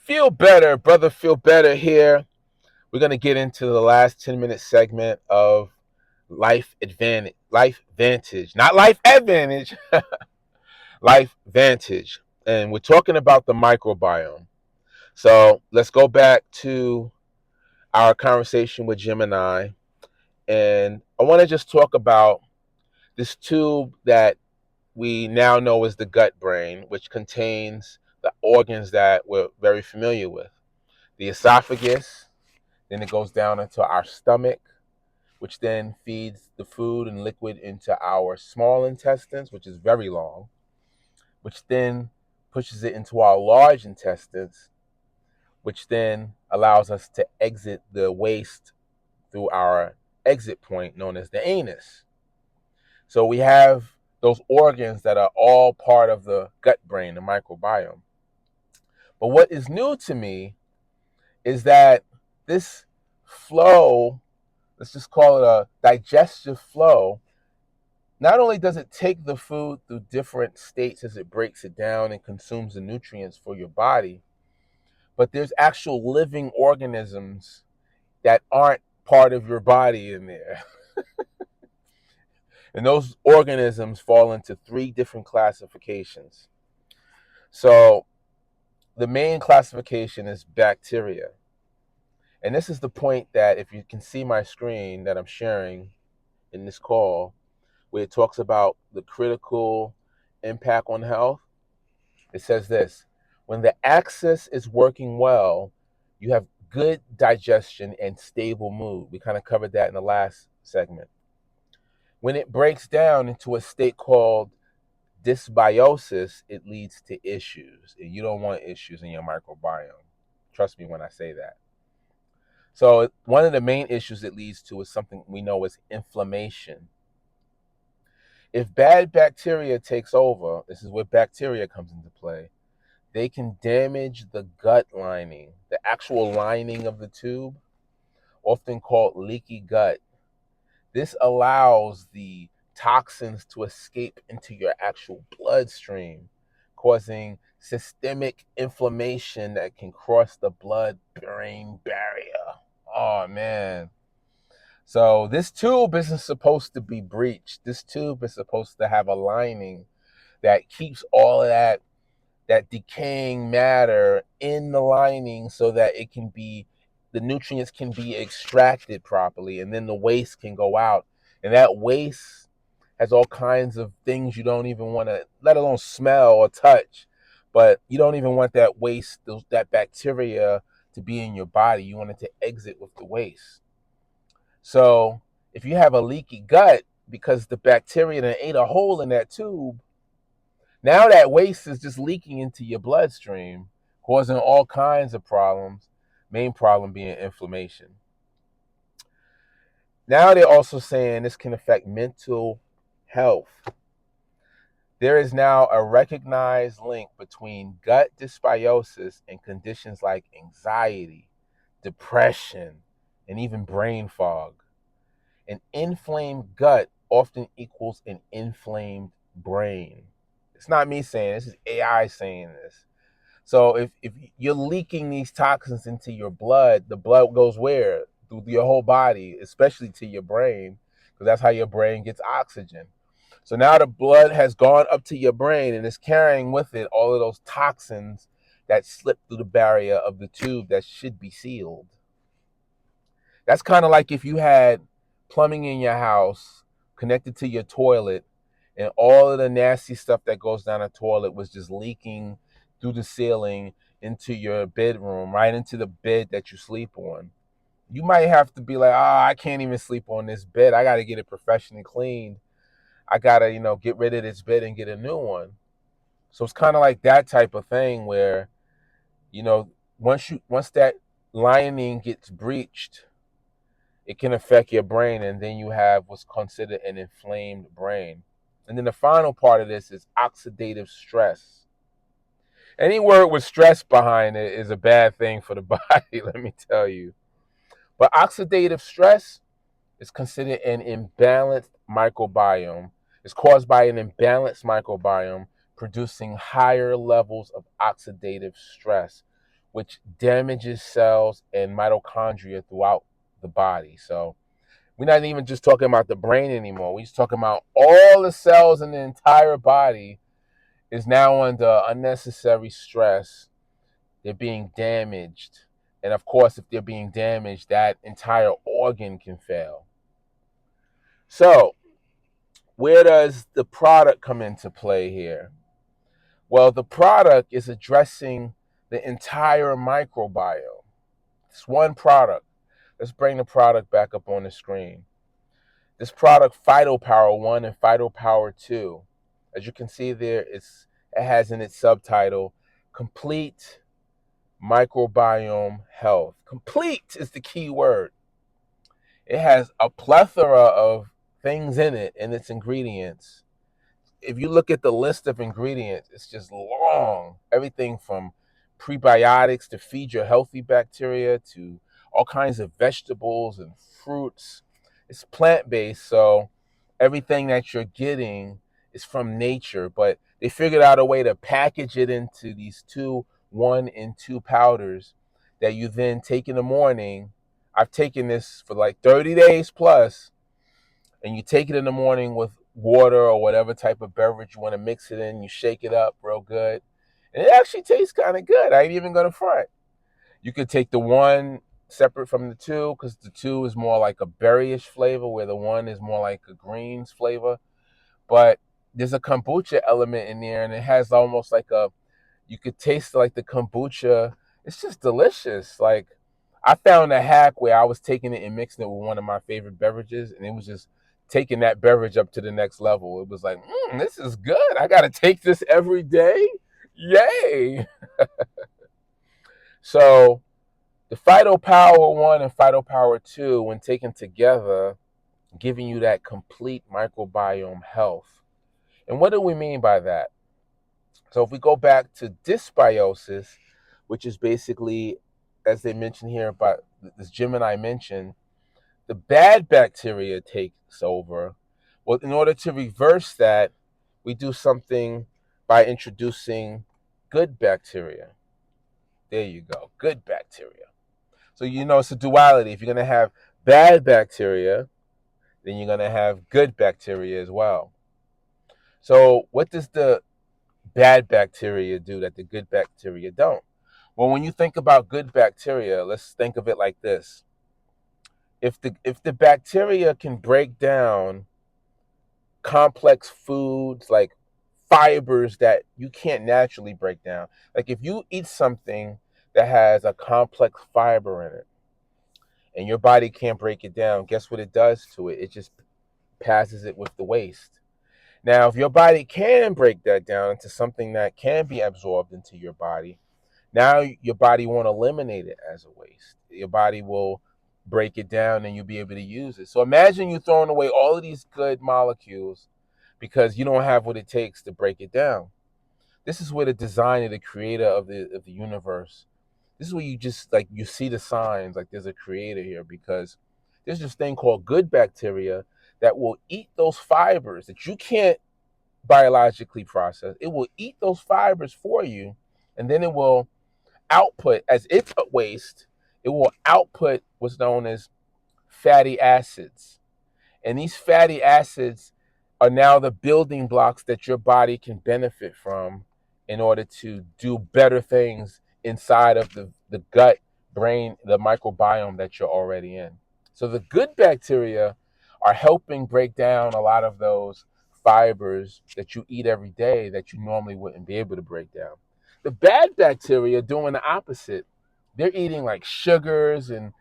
Feel better, brother. Feel better here. We're gonna get into the last 10-minute segment of Life Advantage, Life Vantage, not Life Advantage, Life Vantage, and we're talking about the microbiome. So let's go back to our conversation with Gemini, and I want to just talk about this tube that we now know as the gut brain, which contains the organs that we're very familiar with: the esophagus. Then it goes down into our stomach, which then feeds the food and liquid into our small intestines, which is very long, which then pushes it into our large intestines, which then allows us to exit the waste through our exit point known as the anus. So we have those organs that are all part of the gut brain, the microbiome. But what is new to me is that this flow, let's just call it a digestive flow, not only does it take the food through different states as it breaks it down and consumes the nutrients for your body, but there's actual living organisms that aren't part of your body in there. And those organisms fall into three different classifications. So the main classification is bacteria. And this is the point that if you can see my screen that I'm sharing in this call, where it talks about the critical impact on health, it says this: when the axis is working well, you have good digestion and stable mood. We kind of covered that in the last segment. When it breaks down into a state called dysbiosis, it leads to issues, and you don't want issues in your microbiome. Trust me when I say that. So one of the main issues it leads to is something we know as inflammation. If bad bacteria takes over, this is where bacteria comes into play, they can damage the gut lining, the actual lining of the tube, often called leaky gut. This allows the toxins to escape into your actual bloodstream, causing systemic inflammation that can cross the blood-brain barrier. Oh, man. So this tube isn't supposed to be breached. This tube is supposed to have a lining that keeps all of that decaying matter in the lining so that it can be, the nutrients can be extracted properly, and then the waste can go out. And that waste has all kinds of things you don't even want to, let alone smell or touch. But you don't even want that waste, that bacteria, to be in your body. You want it to exit with the waste. So if you have a leaky gut because the bacteria that ate a hole in that tube, now that waste is just leaking into your bloodstream, causing all kinds of problems, main problem being inflammation. Now they're also saying this can affect mental health. There is now a recognized link between gut dysbiosis and conditions like anxiety, depression, and even brain fog. An inflamed gut often equals an inflamed brain. It's not me saying this, is AI saying this. So if you're leaking these toxins into your blood, the blood goes where? Through your whole body, especially to your brain, because that's how your brain gets oxygen. So now the blood has gone up to your brain and is carrying with it all of those toxins that slip through the barrier of the tube that should be sealed. That's kind of like if you had plumbing in your house connected to your toilet, and all of the nasty stuff that goes down the toilet was just leaking through the ceiling into your bedroom, right into the bed that you sleep on. You might have to be like, I can't even sleep on this bed. I got to get it professionally cleaned. I got to, get rid of this bed and get a new one. So it's kind of like that type of thing where, once that lining gets breached, it can affect your brain, and then you have what's considered an inflamed brain. And then the final part of this is oxidative stress. Any word with stress behind it is a bad thing for the body, let me tell you. But oxidative stress is considered an imbalanced microbiome. It's caused by an imbalanced microbiome producing higher levels of oxidative stress, which damages cells and mitochondria throughout the body. So we're not even just talking about the brain anymore. We're just talking about all the cells in the entire body is now under unnecessary stress. They're being damaged. And of course, if they're being damaged, that entire organ can fail. So, where does the product come into play here? Well, the product is addressing the entire microbiome. It's one product. Let's bring the product back up on the screen. This product, Phytopower 1 and Phytopower 2, as you can see there, it has in its subtitle, Complete Microbiome Health. Complete is the key word. It has a plethora of things in it and its ingredients. If you look at the list of ingredients, it's just long. Everything from prebiotics to feed your healthy bacteria to all kinds of vegetables and fruits. It's plant-based, so everything that you're getting is from nature, but they figured out a way to package it into these 1 and 2 powders that you then take in the morning. I've taken this for like 30 days plus, and you take it in the morning with water or whatever type of beverage you want to mix it in. You shake it up real good, and it actually tastes kind of good. I ain't even gonna front. You could take the 1 separate from the 2 because the 2 is more like a berryish flavor, where the 1 is more like a greens flavor. But there's a kombucha element in there, and it has almost like you could taste like the kombucha. It's just delicious. Like, I found a hack where I was taking it and mixing it with one of my favorite beverages, and it was just taking that beverage up to the next level. It was like, this is good. I got to take this every day. Yay. So the Phytopower 1 and Phytopower 2, when taken together, giving you that complete microbiome health. And what do we mean by that? So if we go back to dysbiosis, which is basically, as they mentioned here about this Gemini mentioned, the bad bacteria takes over. Well, in order to reverse that, we do something by introducing good bacteria. There you go, good bacteria. So it's a duality. If you're going to have bad bacteria, then you're going to have good bacteria as well. So what does the bad bacteria do that the good bacteria don't? Well, when you think about good bacteria, let's think of it like this. If the bacteria can break down complex foods like fibers that you can't naturally break down, like if you eat something that has a complex fiber in it and your body can't break it down, guess what it does to it? It just passes it with the waste. Now, if your body can break that down into something that can be absorbed into your body, now your body won't eliminate it as a waste. Your body will break it down and you'll be able to use it. So imagine you throwing away all of these good molecules because you don't have what it takes to break it down. This is where the designer, the creator of the universe, this is where you just like you see the signs like there's a creator here, because there's this thing called good bacteria that will eat those fibers that you can't biologically process. It will eat those fibers for you, and then it will output, as its waste, it will output what's known as fatty acids. And these fatty acids are now the building blocks that your body can benefit from in order to do better things inside of the gut, brain, the microbiome that you're already in. So the good bacteria are helping break down a lot of those fibers that you eat every day that you normally wouldn't be able to break down. The bad bacteria are doing the opposite. They're eating like sugars and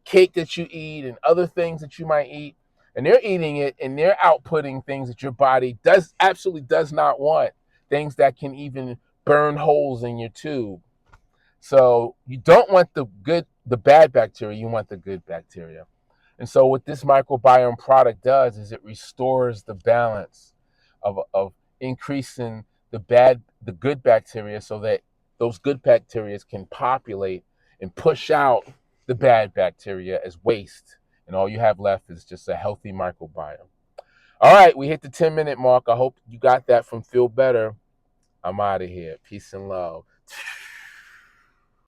cake that you eat and other things that you might eat. And they're eating it and they're outputting things that your body does not want. Things that can even burn holes in your tube. So you don't want the bad bacteria, you want the good bacteria. And so what this microbiome product does is it restores the balance of increasing the good bacteria so that those good bacteria can populate and push out the bad bacteria as waste. And all you have left is just a healthy microbiome. All right, we hit the 10-minute mark. I hope you got that from Feel Better. I'm out of here. Peace and love.